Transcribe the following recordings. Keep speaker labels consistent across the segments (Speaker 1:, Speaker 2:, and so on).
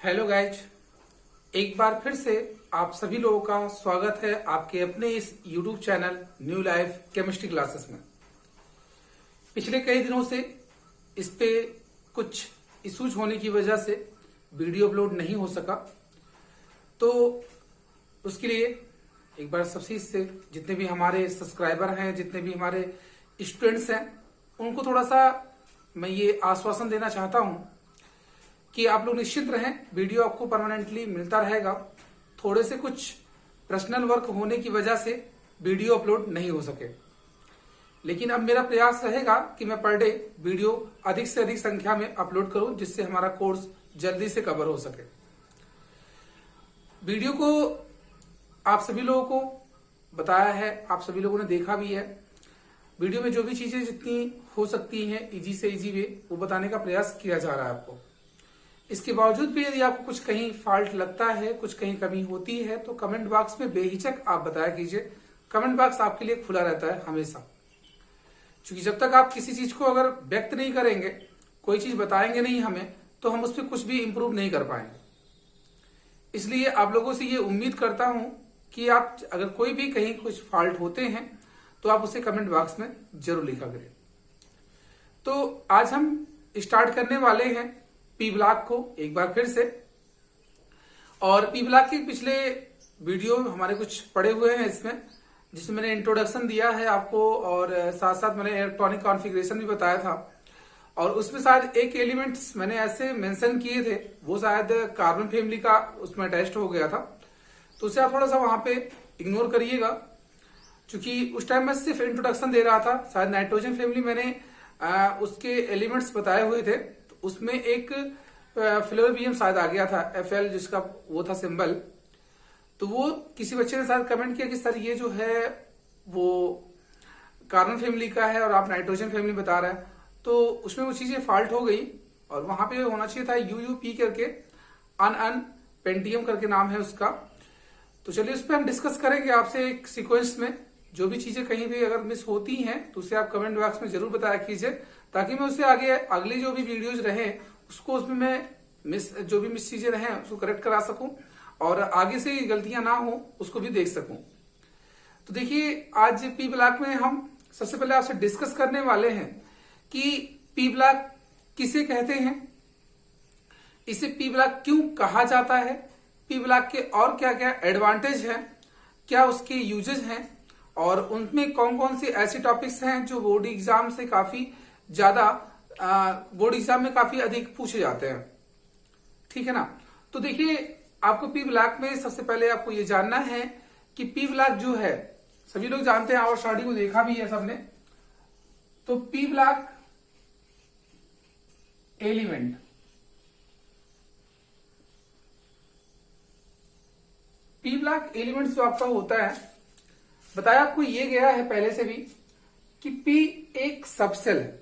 Speaker 1: Hello guys, एक बार फिर से आप सभी लोगों का स्वागत है आपके अपने इस YouTube channel new life chemistry classes में। पिछले कई दिनों से इस पे कुछ इश्यूज होने की वजह से वीडियो अपलोड नहीं हो सका, तो उसके लिए एक बार सबसे से जितने भी हमारे सब्सक्राइबर हैं, जितने भी हमारे स्टूडेंट्स हैं, उनको थोड़ा सा मैं ये आश्वासन देना चाहता हूं कि आप लोग निश्चित रहें, वीडियो आपको परमानेंटली मिलता रहेगा। थोड़े से कुछ पर्सनल वर्क होने की वजह से वीडियो अपलोड नहीं हो सके, लेकिन अब मेरा प्रयास रहेगा कि मैं पर डे वीडियो अधिक से अधिक संख्या में अपलोड करूं, जिससे हमारा कोर्स जल्दी से कवर हो सके। वीडियो को आप सभी लोगों को बताया है, आप सभी लोगों ने देखा भी है। वीडियो में जो भी चीजें जितनी हो सकती हैं इजी से इजी वे, वो बताने का प्रयास किया जा रहा है आपको। इसके बावजूद भी यदि आपको कुछ कहीं फॉल्ट लगता है, कुछ कहीं कमी होती है, तो कमेंट बॉक्स में बेहिचक आप बताया कीजिए। कमेंट बॉक्स आपके लिए खुला रहता है हमेशा, क्योंकि जब तक आप किसी चीज को अगर व्यक्त नहीं करेंगे, कोई चीज बताएंगे नहीं हमें, तो हम उस पर कुछ भी इंप्रूव नहीं कर पाएंगे। इसलिए आप लोगों से ये उम्मीद करता हूं कि आप अगर कोई भी कहीं कुछ फॉल्ट होते हैं तो आप उसे कमेंट बॉक्स में जरूर लिखा करें। तो आज हम स्टार्ट करने वाले हैं पी ब्लॉक को एक बार फिर से। और पी ब्लॉक के पिछले वीडियो हमारे कुछ पड़े हुए हैं इसमें, जिसमें मैंने इंट्रोडक्शन दिया है आपको, और साथ साथ मैंने इलेक्ट्रॉनिक कॉन्फ़िगरेशन भी बताया था। और उसमें शायद एक एलिमेंट्स मैंने ऐसे मेंशन किए थे, वो शायद कार्बन फैमिली का उसमें अटैच्ड हो गया था, तो उसे आप थोड़ा सा वहां पे इग्नोर करिएगा, क्योंकि उस टाइम मैं सिर्फ इंट्रोडक्शन दे रहा था। शायद नाइट्रोजन फैमिली मैंने उसके एलिमेंट्स बताए हुए थे, तो उसमें एक फ्लोरोबियम शायद आ गया था, FL जिसका वो था सिंबल। तो वो किसी बच्चे ने शायद कमेंट किया कि सर ये जो है वो कार्बन फैमिली का है और आप नाइट्रोजन फैमिली बता रहे हैं, तो उसमें वो चीजें फॉल्ट हो गई। और वहां पे होना चाहिए था UUP करके, अन पेंटियम करके नाम है उसका। तो चलिए उस पर हम डिस्कस करेंगे आपसे एक सीक्वेंस में। जो भी चीजें कहीं भी अगर मिस होती हैं तो उसे आप कमेंट बॉक्स में जरूर बताया कीजिए, ताकि मैं उसे आगे अगली जो भी वीडियोज रहे उसको उसमें मैं जो भी मिस चीजें रहे उसको करेक्ट करा सकूं, और आगे से गलतियां ना हो उसको भी देख सकूं। तो देखिए, आज पी ब्लॉक में हम सबसे पहले आपसे डिस्कस करने वाले हैं कि पी ब्लॉक किसे कहते हैं, इसे पी ब्लॉक क्यों कहा जाता है, पी ब्लॉक के और क्या क्या एडवांटेज हैं, क्या उसके यूजेज हैं, और उनमें कौन कौन से ऐसे टॉपिक्स हैं जो बोर्ड एग्जाम से काफी ज्यादा बोर्ड एग्जाम में काफी अधिक पूछे जाते हैं। ठीक है ना। तो देखिए, आपको पी ब्लॉक में सबसे पहले आपको ये जानना है कि पी ब्लॉक जो है, सभी लोग जानते हैं और स्टडी को देखा भी है सबने। तो P block element, P block element जो आपका होता है, बताया आपको ये गया है पहले से भी कि पी एक सबसेल है।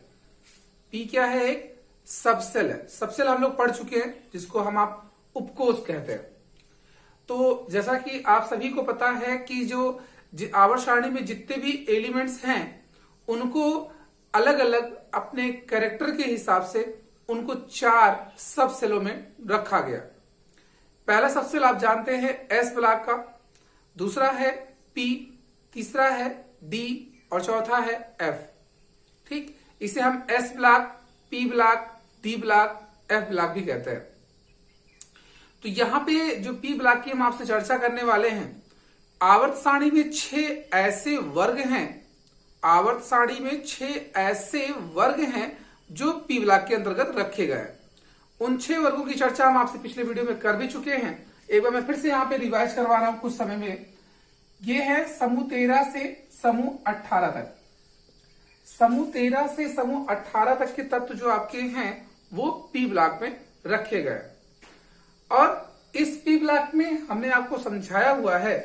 Speaker 1: पी क्या है? एक सबसेल है। सबसेल हम लोग पढ़ चुके हैं, जिसको हम आप उपकोष कहते हैं। तो जैसा कि आप सभी को पता है कि जो आवर्त सारणी में जितने भी एलिमेंट्स हैं उनको अलग अलग अपने कैरेक्टर के हिसाब से उनको 4 सब सेलों में रखा गया। पहला सबसेल आप जानते हैं एस ब्लॉक का, दूसरा है पी, तीसरा है डी और चौथा है एफ। ठीक, इसे हम S block, P block, D block, F block भी कहते हैं। तो यहां पे जो पी ब्लॉक की हम आपसे चर्चा करने वाले हैं, आवर्त सारणी में 6 ऐसे वर्ग हैं, आवर्त सारणी में 6 ऐसे वर्ग हैं जो पी ब्लॉक के अंतर्गत रखे गए हैं। उन 6 वर्गों की चर्चा हम आपसे पिछले वीडियो में कर भी चुके हैं। एक बार मैं फिर से यहाँ पे रिवाइज करवा रहा हूं कुछ समय में। ये है समूह 13 से समूह 18 तक। समूह 13 से समूह 18 तक के तत्व जो आपके हैं वो पी ब्लॉक में रखे गए। और इस पी ब्लॉक में हमने आपको समझाया हुआ है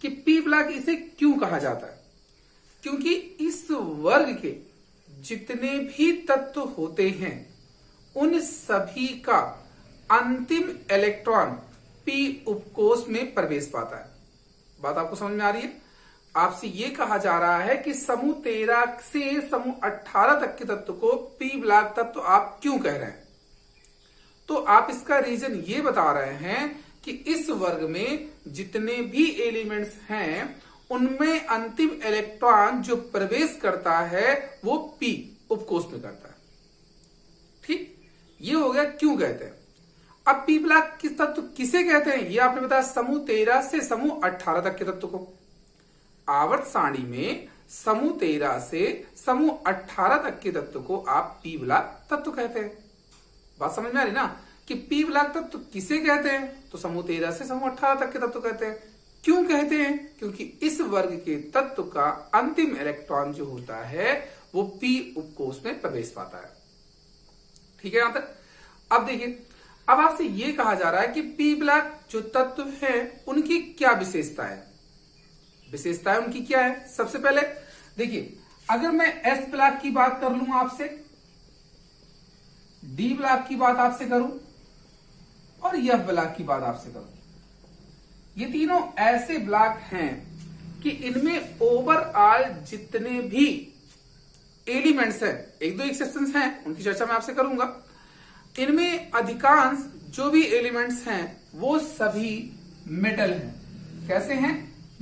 Speaker 1: कि पी ब्लॉक इसे क्यों कहा जाता है, क्योंकि इस वर्ग के जितने भी तत्व होते हैं उन सभी का अंतिम इलेक्ट्रॉन पी उपकोष में प्रवेश पाता है। बात आपको समझ में आ रही है? आपसे ये कहा जा रहा है कि समूह 13 से समूह 18 तक के तत्व को पी ब्लॉक तत्व आप क्यों कह रहे हैं। तो आप इसका रीजन ये बता रहे हैं कि इस वर्ग में जितने भी एलिमेंट्स हैं उनमें अंतिम इलेक्ट्रॉन जो प्रवेश करता है वो पी उपकोष में करता है। ठीक, ये हो गया क्यों कहते हैं। अब पी ब्लॉक किस तत्व किसे कहते हैं ये आपने बताया, समूह 13 से समूह 18 तक के तत्व को। आवर्त सारणी में समूह 13 से समूह 18 तक के तत्व को आप पी ब्लॉक तत्व कहते हैं। बात समझ में आ रही ना कि पी ब्लॉक तत्व किसे कहते हैं, तो समूह 13 से समूह 18 तक के तत्व कहते हैं। क्यों कहते हैं, क्योंकि इस वर्ग के तत्व का अंतिम इलेक्ट्रॉन जो होता है वो पी उपकोष में प्रवेश पाता है। ठीक है यहां तक। अब देखिए, अब आपसे ये कहा जा रहा है कि पी ब्लॉक जो तत्व है उनकी क्या विशेषता है। विशेषताएं उनकी क्या है, सबसे पहले देखिए, अगर मैं एस ब्लॉक की बात कर लूं आपसे, डी ब्लॉक की बात आपसे करूं और एफ ब्लॉक की बात आपसे करूं, ये तीनों ऐसे ब्लॉक हैं कि इनमें ओवरऑल जितने भी एलिमेंट्स हैं, एक दो एक्सेप्शंस हैं उनकी चर्चा मैं आपसे करूंगा, इनमें अधिकांश जो भी एलिमेंट्स हैं वो सभी मेटल हैं। कैसे हैं,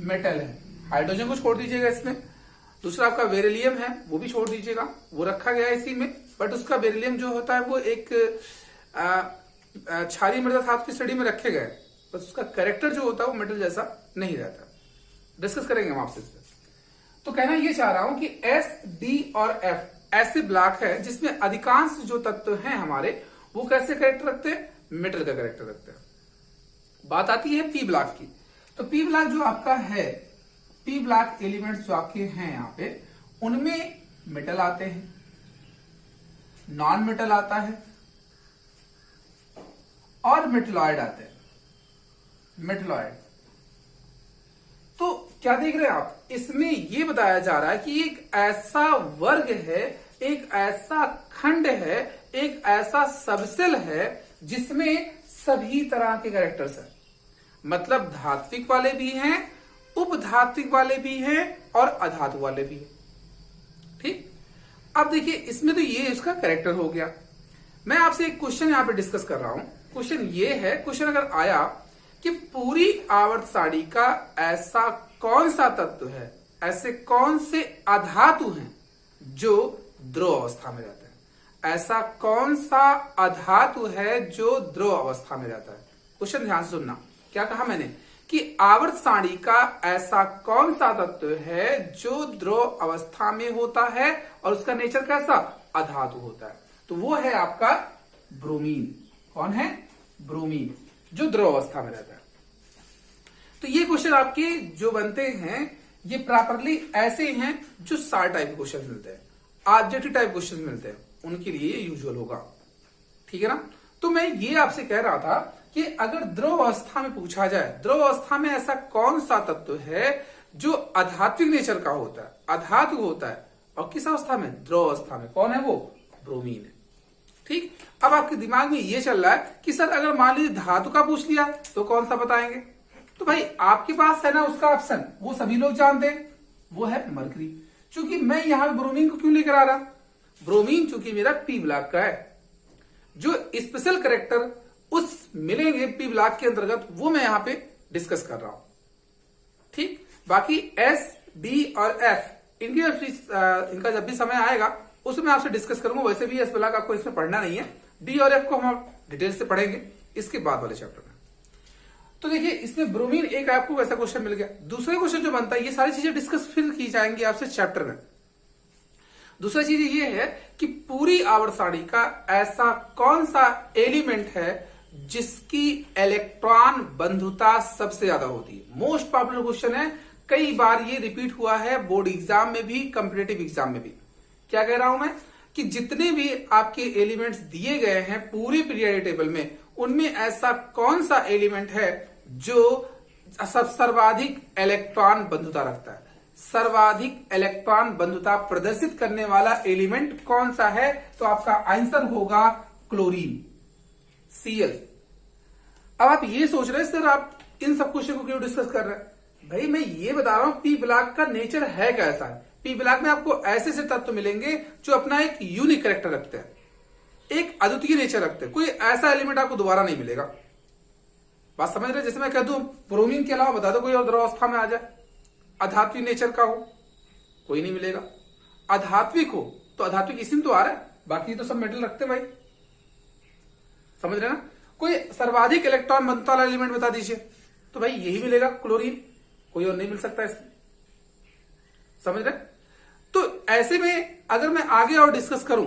Speaker 1: मेटल है। हाइड्रोजन को छोड़ दीजिएगा इसमें, दूसरा आपका बेरिलियम है वो भी छोड़ दीजिएगा, वो रखा गया है इसी में, बट उसका बेरिलियम जो होता है वो एक क्षारीय मृदा धातु की श्रेणी में रखे गए, बस उसका कैरेक्टर जो होता है वो मेटल जैसा नहीं रहता। डिस्कस करेंगे हम आपसे। तो कहना ये चाह रहा हूं कि एस, डी और एफ ऐसे ब्लॉक है जिसमें अधिकांश जो तत्व हैं हमारे वो कैसे कैरेक्टर रखते हैं, मेटल का कैरेक्टर रखते हैं। बात आती है पी ब्लॉक की, तो पी ब्लॉक जो आपका है, पी ब्लॉक एलिमेंट्स जो आपके हैं यहां पे, उनमें मेटल आते हैं, नॉन मेटल आता है और मेटलॉइड आते हैं। मेटलॉइड तो क्या देख रहे हैं आप, इसमें यह बताया जा रहा है कि एक ऐसा वर्ग है, एक ऐसा खंड है, एक ऐसा सबसेल है जिसमें सभी तरह के कैरेक्टर्स हैं। मतलब धात्विक वाले भी हैं, उपधात्विक वाले भी हैं और अधातु वाले भी हैं। ठीक, अब देखिए इसमें तो ये इसका कैरेक्टर हो गया। मैं आपसे एक क्वेश्चन यहां पे डिस्कस कर रहा हूं। क्वेश्चन ये है, क्वेश्चन अगर आया कि पूरी आवर्त सारणी का ऐसा कौन सा तत्व है, ऐसे कौन से अधातु हैं जो द्रव अवस्था में रहते हैं, ऐसा कौन सा अधातु है जो द्रव अवस्था में रहता है। क्वेश्चन ध्यान से सुनना, क्या कहा मैंने कि आवर्त सारणी का ऐसा कौन सा तत्व है जो द्रव अवस्था में होता है और उसका नेचर कैसा, अधातु होता है। तो वो है आपका ब्रोमीन। कौन है, ब्रोमीन, जो द्रव अवस्था में रहता है। तो ये क्वेश्चन आपके जो बनते हैं ये प्रॉपरली ऐसे हैं जो सार टाइप क्वेश्चन मिलते हैं, ऑब्जेक्टिव टाइप क्वेश्चन मिलते हैं, उनके लिए यूजुअल होगा। ठीक है ना। तो मैं ये आपसे कह रहा था कि अगर द्रव अवस्था में पूछा जाए, द्रव अवस्था में ऐसा कौन सा तत्व है जो अधात्विक नेचर का होता है, अधातु होता है, और किस अवस्था में, द्रव अवस्था में, कौन है वो, ब्रोमीन है। ठीक, अब आपके दिमाग में ये चल रहा है कि सर अगर मान लीजिए धातु का पूछ लिया तो कौन सा बताएंगे। तो भाई आपके पास है ना उसका ऑप्शन, वो सभी लोग जानते हैं, वो है मरकरी। चूंकि मैं यहां ब्रोमीन को क्यों लेकर आ रहा, ब्रोमीन चूंकि मेरा पी ब्लॉक का है, जो स्पेशल कैरेक्टर उस मिलेंगे पी ब्लॉक के अंतर्गत वो मैं यहां पे डिस्कस कर रहा हूं। ठीक, बाकी एस, डी और एफ इनका जब भी समय आएगा उसमें आपसे डिस्कस करूंगा। वैसे भी एस ब्लॉक आपको इसमें पढ़ना नहीं है, डी और एफ को हम डिटेल से पढ़ेंगे इसके बाद वाले चैप्टर में। तो देखिए इसमें ब्रोमीन एक आपको वैसा क्वेश्चन मिल गया। दूसरा क्वेश्चन जो बनता है, ये सारी चीजें डिस्कस फिर की जाएंगी आपसे चैप्टर में। दूसरा चीज ये है कि पूरी आवर्त सारणी का ऐसा कौन सा एलिमेंट है जिसकी इलेक्ट्रॉन बंधुता सबसे ज्यादा होती है। मोस्ट पॉपुलर क्वेश्चन है, कई बार ये रिपीट हुआ है बोर्ड एग्जाम में भी, कॉम्पिटिटिव एग्जाम में भी। क्या कह रहा हूं मैं कि जितने भी आपके एलिमेंट्स दिए गए हैं पूरी पीरियोडिक टेबल में, उनमें ऐसा कौन सा एलिमेंट है जो सर्वाधिक इलेक्ट्रॉन बंधुता रखता है, सर्वाधिक इलेक्ट्रॉन बंधुता प्रदर्शित करने वाला एलिमेंट कौन सा है। तो आपका आंसर होगा क्लोरीन, Cl। अब आप ये सोच रहे हैं सर आप इन सब क्वेश्चन को क्यों डिस्कस कर रहे हैं। भाई मैं ये बता रहा हूं पी ब्लॉक का नेचर है कैसा है। पी ब्लॉक में आपको ऐसे तत्व मिलेंगे जो अपना एक यूनिक कैरेक्टर रखते हैं। एक अद्वितीय नेचर रखते हैं। कोई ऐसा एलिमेंट आपको दोबारा नहीं मिलेगा। बात समझ रहे? जैसे मैं कह दूं ब्रोमीन के अलावा बता दो कोई और द्रवावस्था में आ जाए अधात्विक नेचर का हो, कोई नहीं मिलेगा। अधात्विक हो तो अधात्विक इसी में तो आ रहा है, बाकी तो सब मेटल रखते हैं भाई। समझ रहे ना? कोई सर्वाधिक इलेक्ट्रॉन बनता वाला एलिमेंट बता दीजिए, तो भाई यही मिलेगा क्लोरीन, कोई और नहीं मिल सकता इसमें। समझ रहे? तो ऐसे में अगर मैं आगे और डिस्कस करूं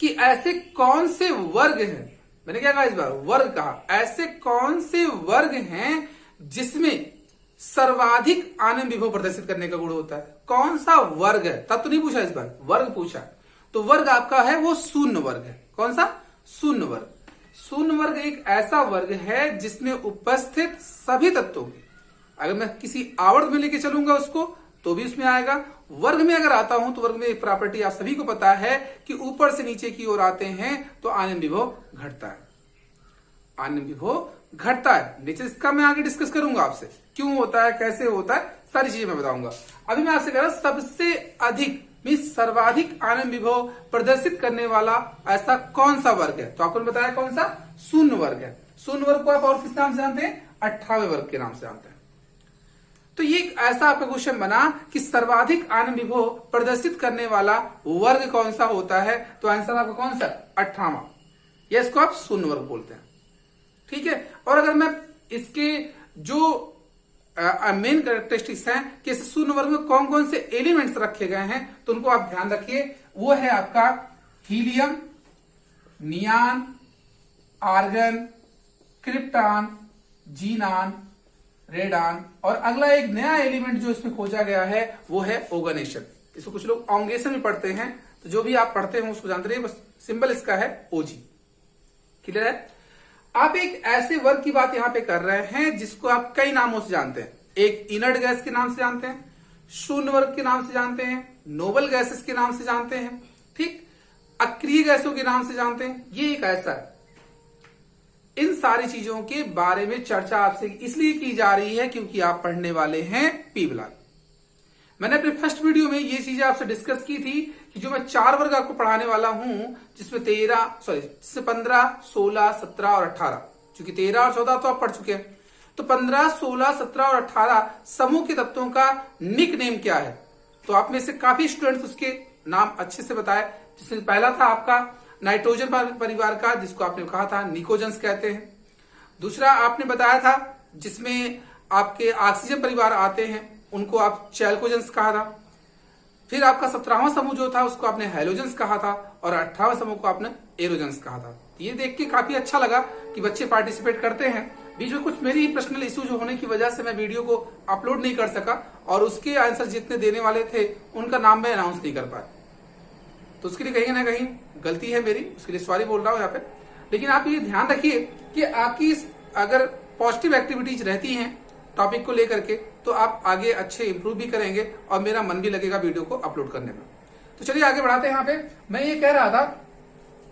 Speaker 1: कि ऐसे कौन से वर्ग हैं, मैंने क्या कहा इस बार? वर्ग कहा। ऐसे कौन से वर्ग हैं जिसमें सर्वाधिक आनंद विभव प्रदर्शित करने का गुण होता है? कौन सा वर्ग है? तब तो नहीं पूछा इस बार, वर्ग पूछा। तो वर्ग आपका है वो शून्य वर्ग है। कौन सा? शून्य वर्ग। शून्य वर्ग एक ऐसा वर्ग है जिसमें उपस्थित सभी तत्वों की, अगर मैं किसी आवर्त में लेके चलूंगा उसको तो भी उसमें आएगा। वर्ग में अगर आता हूं तो वर्ग में एक प्रॉपर्टी आप सभी को पता है कि ऊपर से नीचे की ओर आते हैं तो आनंद विभव घटता है। आनंद विभव घटता है। नीचे इसका मैं आगे डिस्कस करूंगा आपसे, क्यों होता है, कैसे होता है, सारी चीजें मैं बताऊंगा। अभी मैं आपसे कह रहा हूं सबसे अधिक सर्वाधिक आनंद विभव प्रदर्शित करने वाला ऐसा कौन सा वर्ग है? तो आपको बताया कौन सा? शून्य वर्ग है। शून्य वर्ग को आप और किस नाम से जानते हैं? 18वें वर्ग के नाम से जानते हैं। तो ये ऐसा आपका क्वेश्चन बना कि सर्वाधिक आनंद विभव प्रदर्शित करने वाला वर्ग कौन सा होता है? तो आंसर आपका कौन सा? 18वां। या इसको आप शून्य वर्ग बोलते हैं। ठीक है। और अगर मैं इसके जो मेन कैरेक्टरिस्टिक्स हैं कि इस शून्य वर्ग में कौन कौन से एलिमेंट्स रखे गए हैं, तो उनको आप ध्यान रखिए। वो है आपका helium, नियान, argon, krypton, xenon, radon, और अगला एक नया एलिमेंट जो इसमें खोजा गया है वो है ओगनेशन। इसको कुछ लोग ऑंगेशन में पढ़ते हैं, तो जो भी आप पढ़ते हैं उसको जानते रहिए, बस सिंबल इसका है ओजी। क्लियर है? आप एक ऐसे वर्ग की बात यहां पे कर रहे हैं जिसको आप कई नामों से जानते हैं। एक इनर्ट गैस के नाम से जानते हैं, शून्य वर्ग के नाम से जानते हैं, नोबल गैसेस के नाम से जानते हैं, ठीक, अक्रिय गैसों के नाम से जानते हैं। ये एक ऐसा है। इन सारी चीजों के बारे में चर्चा आपसे इसलिए की जा रही है क्योंकि आप पढ़ने वाले हैं पी ब्लॉक। मैंने अपने फर्स्ट वीडियो में ये चीजें आपसे डिस्कस की थी कि जो मैं 4 वर्ग आपको पढ़ाने वाला हूं, जिसमें 15, 16, 17 और 18, क्योंकि 13 और 14 तो आप पढ़ चुके हैं, तो 15, 16, 17 और 18 समूह के तत्वों का निक नेम क्या है? तो आप में से काफी स्टूडेंट्स उसके नाम अच्छे से बताए। जिसमें पहला था आपका नाइट्रोजन परिवार का, जिसको आपने कहा था निकोजन्स कहते हैं। दूसरा आपने बताया था जिसमें आपके ऑक्सीजन परिवार आते हैं, उनको आप चैल्कोजेंस कहा था। फिर आपका 17वां समूह जो था उसको आपने हैलोजेंस कहा था, और 18वें समूह को आपने एरोजेंस कहा था। ये देख के काफी अच्छा लगा कि बच्चे पार्टिसिपेट करते हैं। बीच में कुछ मेरी पर्सनल इश्यू जो होने की वजह से मैं वीडियो को अपलोड नहीं कर सका, और उसके आंसर जितने देने वाले थे उनका नाम मैं अनाउंस नहीं कर पाया, तो उसके लिए कहीं ना कहीं गलती है मेरी, उसके लिए सॉरी बोल रहा हूं यहाँ पे। लेकिन आप ये ध्यान रखिए कि आपकी अगर पॉजिटिव एक्टिविटीज रहती हैं टॉपिक को लेकर के, तो आप आगे अच्छे इंप्रूव भी करेंगे और मेरा मन भी लगेगा वीडियो को अपलोड करने में। तो चलिए आगे बढ़ाते हैं। यहाँ पे मैं ये कह रहा था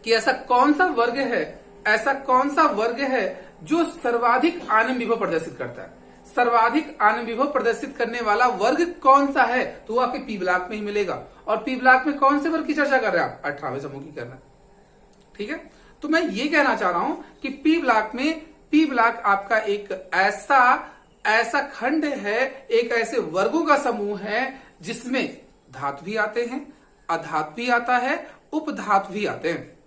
Speaker 1: कि ऐसा कौन सा वर्ग है, ऐसा कौन सा वर्ग है जो सर्वाधिक आनंद विभव प्रदर्शित करता है? सर्वाधिक आनंद विभव प्रदर्शित करने वाला वर्ग कौन सा है? तो वो आपके पी ब्लॉक में ही मिलेगा। और पी ब्लॉक में कौन से वर्ग की चर्चा कर रहे हैं आप? 18वें समूह की कर रहे हैं। ठीक है। तो मैं ये कहना चाह रहा हूं कि पी ब्लॉक आपका एक ऐसा खंड है, एक ऐसे वर्गों का समूह है जिसमें धातु भी आते हैं, अधातु भी आता है, उपधातु भी आते हैं।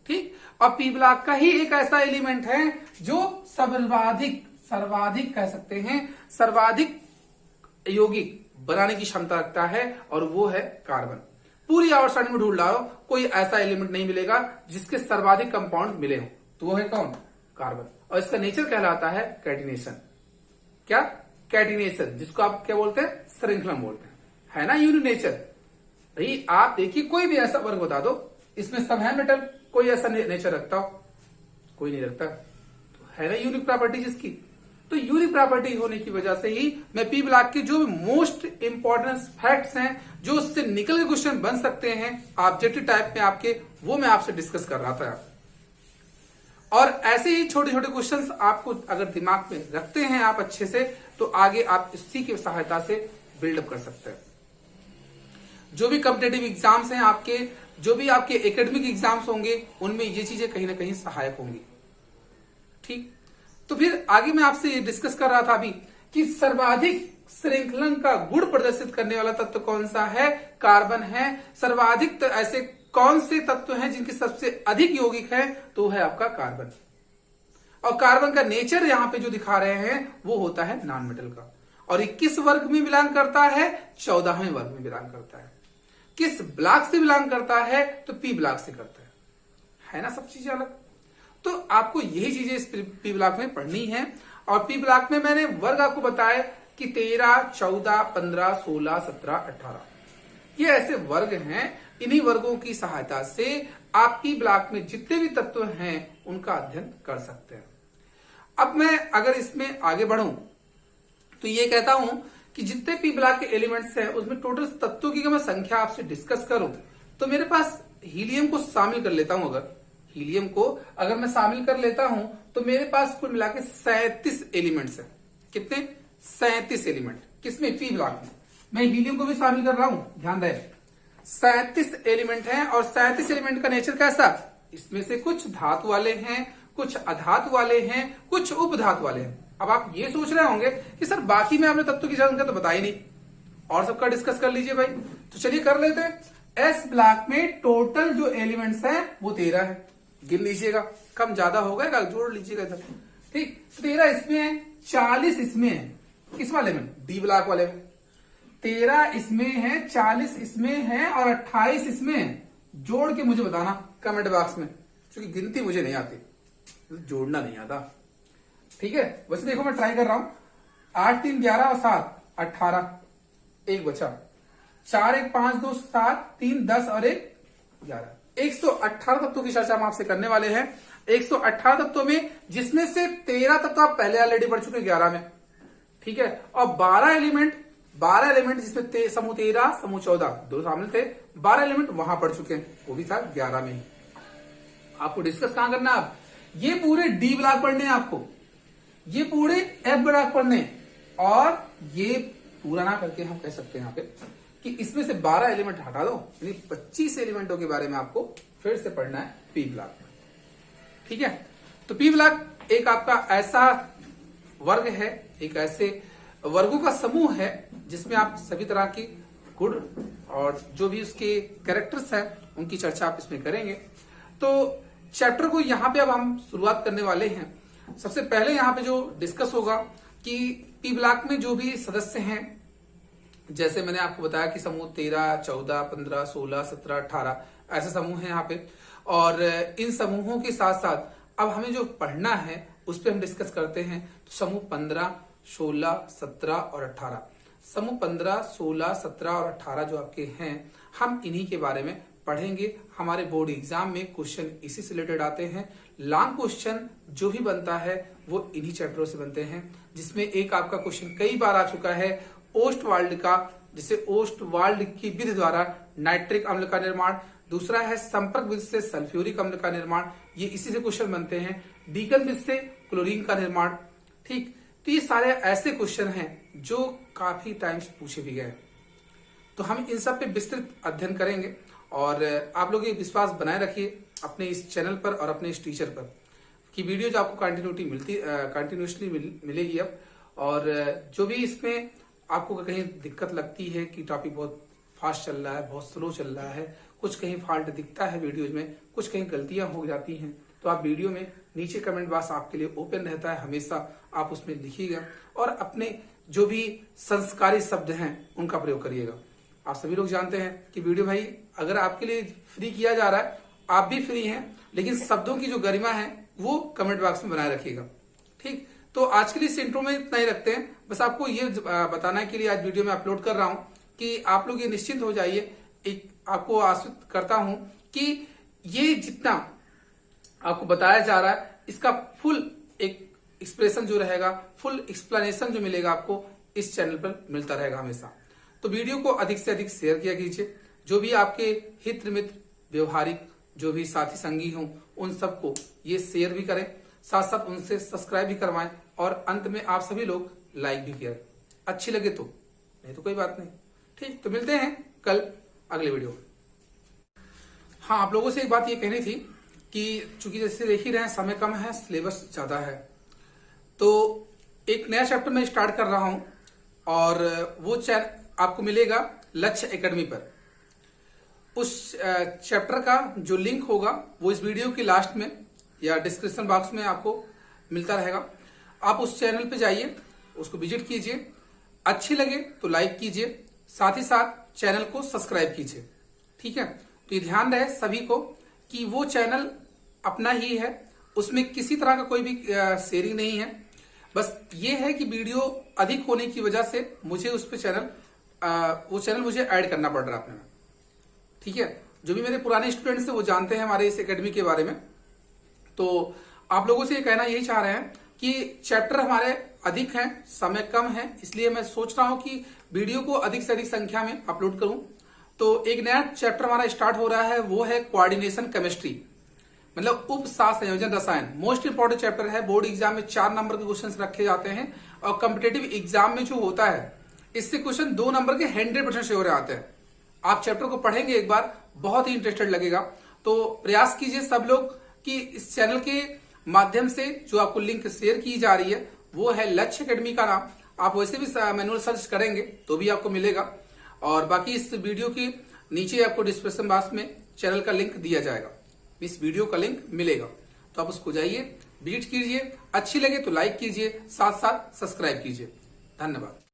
Speaker 1: ठीक। और पी ब्लॉक का ही एक ऐसा एलिमेंट है जो सर्वाधिक कह सकते हैं, सर्वाधिक यौगिक बनाने की क्षमता रखता है, और वो है कार्बन। पूरी आवर्त सारणी में ढूंढ लाओ, कोई ऐसा एलिमेंट नहीं मिलेगा जिसके सर्वाधिक कंपाउंड मिले हो, तो वो है कौन? कार्बन। और इसका नेचर कहलाता है कैटिनेशन। क्या? कैटिनेशन, जिसको आप क्या बोलते हैं? श्रृंखलन बोलते हैं, है ना, यूनिक नेचर। भाई आप देखिए कोई भी ऐसा वर्ग बता दो, इसमें सब है मेटल, कोई ऐसा नेचर रखता हो? कोई नहीं रखता, तो है ना यूनिक प्रॉपर्टी जिसकी। तो यूनिक प्रॉपर्टी होने की वजह से ही मैं पी ब्लॉक के जो मोस्ट इंपॉर्टेंट फैक्ट्स हैं, जो उससे निकल के क्वेश्चन बन सकते हैं ऑब्जेक्टिव टाइप में आपके, वो मैं आपसे डिस्कस कर रहा था। और ऐसे ही छोटे छोटे क्वेश्चंस आपको अगर दिमाग में रखते हैं आप अच्छे से, तो आगे आप इसी की सहायता से बिल्डअप कर सकते हैं। जो भी कॉम्पिटेटिव एग्जाम्स हैं आपके, जो भी आपके एकेडमिक एग्जाम्स होंगे उनमें ये चीजें कहीं ना कहीं सहायक होंगी। ठीक, तो फिर आगे मैं आपसे ये डिस्कस कर रहा था अभी कि सर्वाधिक श्रृंखलन का गुण प्रदर्शित करने वाला तत्व कौन सा है? कार्बन है। सर्वाधिक ऐसे कौन से तत्व हैं जिनके सबसे अधिक यौगिक है? तो है आपका कार्बन। और कार्बन का नेचर यहां पे जो दिखा रहे हैं वो होता है नॉन मेटल का। और ये किस वर्ग में बिलोंग करता है? 14वें वर्ग में बिलोंग करता है। किस ब्लॉक से बिलोंग करता है? तो पी ब्लॉक से करता है ना, सब चीजें अलग। तो आपको यही चीजें इस पी ब्लॉक में पढ़नी है। और पी ब्लॉक में मैंने वर्ग आपको बताया कि 13, 14, 15, 16, 17, 18 ये ऐसे वर्ग हैं। इन्हीं वर्गों की सहायता से आप पी ब्लॉक में जितने भी तत्व हैं उनका अध्ययन कर सकते हैं। अब मैं अगर इसमें आगे बढ़ूं तो ये कहता हूं कि जितने पी ब्लॉक के एलिमेंट्स हैं उसमें टोटल तत्वों की मैं संख्या आपसे डिस्कस करूं तो मेरे पास हीलियम को शामिल कर लेता हूं। अगर हीलियम को अगर मैं शामिल कर लेता हूं तो मेरे पास कुल मिला के 37 एलिमेंट्स हैं। कितने? 37 एलिमेंट। किसमें? पी ब्लॉक में। मैं हीलियम को भी शामिल कर रहा हूं, ध्यान रहे। 37 एलिमेंट हैं। और 37 एलिमेंट का नेचर कैसा? इसमें से कुछ धातु वाले हैं, कुछ अधातु वाले हैं, कुछ उपधातु वाले हैं। अब आप ये सोच रहे होंगे कि सर बाकी में आपने तत्वों की संख्या तो बताई नहीं, और सबका डिस्कस कर लीजिए भाई। तो चलिए कर लेते हैं। एस ब्लॉक में टोटल जो एलिमेंट्स हैं वो 13 है। गिन लीजिएगा, कम ज्यादा होगा जोड़ लीजिएगा इधर। ठीक, 13 इसमें है, 40 इसमें है। किस वाले में? डी ब्लॉक वाले में। 13 इसमें है, 40 इसमें है और 28 इसमें है। जोड़ के मुझे बताना कमेंट बॉक्स में, क्योंकि गिनती मुझे नहीं आती, जोड़ना नहीं आता। ठीक है, वैसे देखो मैं ट्राई कर रहा हूं। 8, 3, 11 और 7 18, एक बचा। 4, 1, 5, 2, 7, 3, 10 और 1 11। 118 तत्वों की चर्चा हम आपसे करने वाले हैं। 118 तत्वों में जिसमें से 13 तत्व आप पहले ऑलरेडी पढ़ चुके 11 में। ठीक है, और 12 एलिमेंट जिसमें समूह 13 समूह 14 दो शामिल थे। 12 एलिमेंट वहां पढ़ चुके हैं, वो भी था 11 में ही। आपको डिस्कस कहां करना? आप ये पूरे डी ब्लॉक पढ़ने हैं, आपको ये पूरे एफ ब्लॉक पढ़ने हैं। और ये पूरा ना करके हम कह सकते हैं यहाँ पे कि इसमें से 12 एलिमेंट हटा दो, यानी 25 एलिमेंटों के बारे में आपको फिर से पढ़ना है पी ब्लॉक में। ठीक है, तो पी ब्लॉक एक आपका ऐसा वर्ग है, एक ऐसे वर्गों का समूह है जिसमें आप सभी तरह की गुण और जो भी उसके कैरेक्टर्स हैं उनकी चर्चा आप इसमें करेंगे। तो चैप्टर को यहां पे अब हम शुरुआत करने वाले हैं। सबसे पहले यहां पे जो डिस्कस होगा कि पी ब्लॉक में जो भी सदस्य हैं, जैसे मैंने आपको बताया कि समूह 13, 14, 15, 16, 17, 18 ऐसे समूह हैं यहाँ पे। और इन समूहों के साथ साथ अब हमें जो पढ़ना है उस पर हम डिस्कस करते हैं। तो समूह 15, 16, 17 और 18, समूह 15, 16, 17 और 18 जो आपके हैं, हम इन्हीं के बारे में पढ़ेंगे। हमारे बोर्ड एग्जाम में क्वेश्चन इसी से रिलेटेड आते हैं। लॉन्ग क्वेश्चन जो भी बनता है वो इन्हीं चैप्टरों से बनते हैं, जिसमें एक आपका क्वेश्चन कई बार आ चुका है ओस्टवाल्ड का, जिसे ओस्टवाल्ड की विधि द्वारा नाइट्रिक अम्ल का निर्माण। दूसरा है संपर्क विधि से सल्फ्यूरिक अम्ल का निर्माण, ये इसी से क्वेश्चन बनते हैं। डीकन विधि से क्लोरीन का निर्माण। ठीक, तो ये सारे ऐसे क्वेश्चन हैं जो काफी टाइम्स पूछे भी गए। तो हम इन सब पे विस्तृत अध्ययन करेंगे। और आप लोग ये विश्वास बनाए रखिए अपने इस चैनल पर और अपने इस टीचर पर कि वीडियो जो आपको कंटिन्यूसली मिलेगी अब। और जो भी इसमें आपको कहीं दिक्कत लगती है कि टॉपिक बहुत फास्ट चल रहा है, बहुत स्लो चल रहा है, कुछ कहीं फॉल्ट दिखता है वीडियोज में, कुछ कहीं गलतियां हो जाती हैं, तो आप वीडियो में नीचे कमेंट बॉक्स आपके लिए ओपन रहता है, हमेशा आप उसमें लिखिएगा और अपने जो भी संस्कारी शब्द हैं उनका प्रयोग करिएगा। आप सभी लोग जानते हैं कि वीडियो भाई अगर आपके लिए फ्री किया जा रहा है, आप भी फ्री हैं, लेकिन शब्दों की जो गरिमा है वो कमेंट बॉक्स में बनाए रखिएगा। ठीक, तो आज के लिए इस इंट्रो में इतना ही रखते हैं। बस आपको ये बताने के लिए आज वीडियो में अपलोड कर रहा हूं कि आप लोग ये निश्चिंत हो जाइए। एक आपको आश्वस्त करता हूं कि ये जितना आपको बताया जा रहा है इसका फुल एक एक्सप्रेशन जो रहेगा, फुल एक्सप्लेनेशन जो मिलेगा आपको इस चैनल पर मिलता रहेगा हमेशा। तो वीडियो को अधिक से अधिक शेयर किया कीजिए। जो भी आपके हित मित्र व्यवहारिक जो भी साथी संगी हों उन सबको ये शेयर भी करें, साथ साथ उनसे सब्सक्राइब भी करवाएं और अंत में आप सभी लोग लाइक भी करें। अच्छी लगे तो, नहीं तो कोई बात नहीं। ठीक, तो मिलते हैं कल अगले वीडियो में। हाँ, आप लोगों से एक बात ये कहनी थी कि चूंकि जैसे देख ही रहे हैं समय कम है, सिलेबस ज्यादा है, तो एक नया चैप्टर मैं स्टार्ट कर रहा हूं और वो आपको मिलेगा लक्ष्य एकेडमी पर। उस चैप्टर का जो लिंक होगा वो इस वीडियो के लास्ट में या डिस्क्रिप्शन बॉक्स में आपको मिलता रहेगा। आप उस चैनल पे जाइए, उसको विजिट कीजिए, अच्छी लगे तो लाइक कीजिए, साथ ही साथ चैनल को सब्सक्राइब कीजिए। ठीक है, तो ये ध्यान रहे सभी को कि वो चैनल अपना ही है, उसमें किसी तरह का कोई भी शेयरिंग नहीं है। बस ये है कि वीडियो अधिक होने की वजह से मुझे उस पे वो चैनल मुझे ऐड करना पड़ रहा है अपने में। ठीक है, जो भी मेरे पुराने स्टूडेंट्स हैं वो जानते हैं हमारे इस एकेडमी के बारे में। तो आप लोगों से ये कहना यही चाह रहे हैं कि चैप्टर हमारे अधिक हैं, समय कम है, इसलिए मैं सोच रहा हूं कि वीडियो को अधिक से अधिक संख्या में अपलोड करूं। तो एक नया चैप्टर हमारा स्टार्ट हो रहा है, वो है कोऑर्डिनेशन केमिस्ट्री, मतलब उप साथ संयोजन रसायन। मोस्ट इंपोर्टेंट चैप्टर है। बोर्ड एग्जाम में 4 नंबर के क्वेश्चन रखे जाते हैं और कॉम्पिटेटिव एग्जाम में जो होता है इससे क्वेश्चन 2 नंबर के 100% श्योर आते हैं। आप चैप्टर को पढ़ेंगे एक बार, बहुत ही इंटरेस्टेड लगेगा। तो प्रयास कीजिए सब लोग कि इस चैनल के माध्यम से जो आपको लिंक शेयर की जा रही है वो है लक्ष्य एकेडमी का नाम। आप वैसे भी मैनुअल सर्च करेंगे तो भी आपको मिलेगा, और बाकी इस वीडियो के नीचे आपको डिस्क्रिप्शन बॉक्स में चैनल का लिंक दिया जाएगा, इस वीडियो का लिंक मिलेगा। तो आप उसको जाइए, विजिट कीजिए, अच्छी लगे तो लाइक कीजिए, साथ साथ सब्सक्राइब कीजिए। धन्यवाद।